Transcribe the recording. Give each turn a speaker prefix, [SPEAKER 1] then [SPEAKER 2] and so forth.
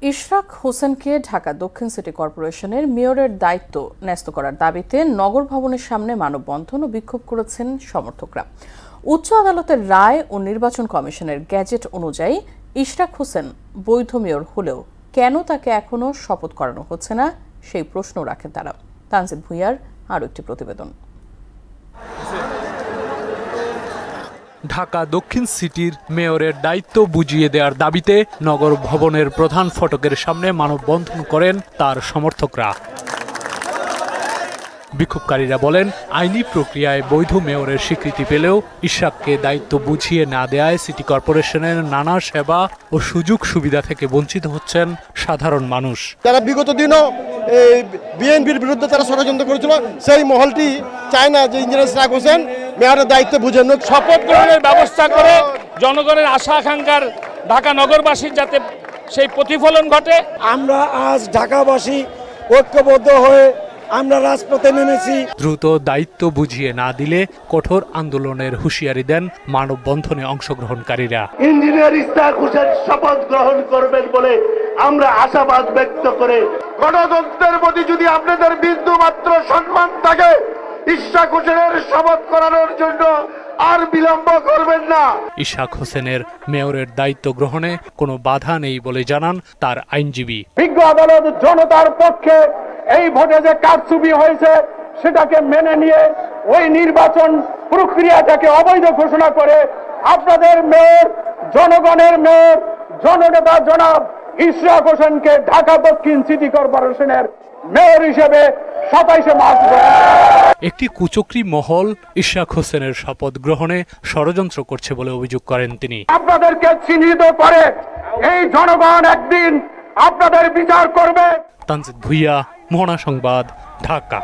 [SPEAKER 1] ইশরাক হোসেনকে ঢাকা দক্ষিণ সিটি কর্পোরেশনের মেয়রের দায়িত্ব ন্যস্ত করার দাবিতে নগর ভবনের সামনে মানববন্ধন ও বিক্ষোভ করেছেন সমর্থকরা। উচ্চ আদালতের রায় ও নির্বাচন কমিশনের গ্যাজেট অনুযায়ী ইশরাক হোসেন বৈধ মেয়র হলেও কেন তাকে এখনো শপথ করানো হচ্ছে না সেই প্রশ্ন রাখেন তারা। তানজিদ ভুঁইয়ার আরও একটি প্রতিবেদন।
[SPEAKER 2] ঢাকা দক্ষিণ সিটির মেয়রের দায়িত্ব বুঝিয়ে দেওয়ার দাবিতে নগর ভবনের প্রধান ফটকের সামনে মানববন্ধন করেন তার সমর্থকরা। বিক্ষোভকারীরা বলেন, আইনি প্রক্রিয়ায় বৈধ মেয়রের স্বীকৃতি পেলেও ইশরাককে দায়িত্ব বুঝিয়ে না দেওয়ায় সিটি কর্পোরেশনের নানা সেবা ও সুযোগ সুবিধা থেকে বঞ্চিত হচ্ছেন সাধারণ মানুষ।
[SPEAKER 3] তারা বিগত দিনও বিএনপির বিরুদ্ধে তারা ষড়যন্ত্র করেছিল, সেই মহলটি চায় না যে ইঞ্জিনিয়ার ইশরাক হোসেন মেয়রের দায়িত্ব বুঝেন।
[SPEAKER 4] শপথ গ্রহণের ব্যবস্থা করে জনগণের আশা আকাঙ্ক্ষার ঢাকা নগরবাসীর যাতে সেই প্রতিফলন ঘটে।
[SPEAKER 5] আমরা আজ ঢাকাবাসী ঐক্যবদ্ধ হয়ে আমরা রাজপথে নেমেছি।
[SPEAKER 2] দ্রুত দায়িত্ব বুঝিয়ে না দিলে কঠোর আন্দোলনের হুঁশিয়ারি দেন মানববন্ধনে অংশগ্রহণকারীরা।
[SPEAKER 6] ইঞ্জিনিয়ার ইশরাক হোসেন শপথ গ্রহণ করবেন বলে আমরা আশাবাদ ব্যক্ত করে, গণতন্ত্রের প্রতি যদি আপনাদের বিন্দু মাত্র সম্মান থাকে, ইশরাক হোসেনের শপথ করানোর জন্য আর বিলম্ব করবেন না।
[SPEAKER 2] ইশরাক হোসেনের মেয়রের দায়িত্ব গ্রহণে কোনো বাধা নেই বলে জানান তার আইনজীবী।
[SPEAKER 5] বিজ্ঞ আদালত জনতার পক্ষে এই ভোটে যে কারচুপি হয়েছে সেটাকে মেনে নিয়ে ওই নির্বাচন প্রক্রিয়াটাকে অবৈধ ঘোষণা করে আপনাদের মেয়র, জনগণের মেয়র, জননেতা জনাব ইশরাক হোসেনকে ঢাকা দক্ষিণ সিটি কর্পোরেশনের মেয়র হিসেবে 27 মার্চ।
[SPEAKER 2] একটি কুচক্রী মহল ইশরাক হোসেনের শপথ গ্রহণে ষড়যন্ত্র করছে বলে অভিযোগ করেন তিনি।
[SPEAKER 5] আপনাদেরকে চিহ্নিত করে এই জনগণ একদিন আপনাদের বিচার করবে।
[SPEAKER 2] তানজিদ ভুঁইয়া, মোহনা সংবাদ, ঢাকা।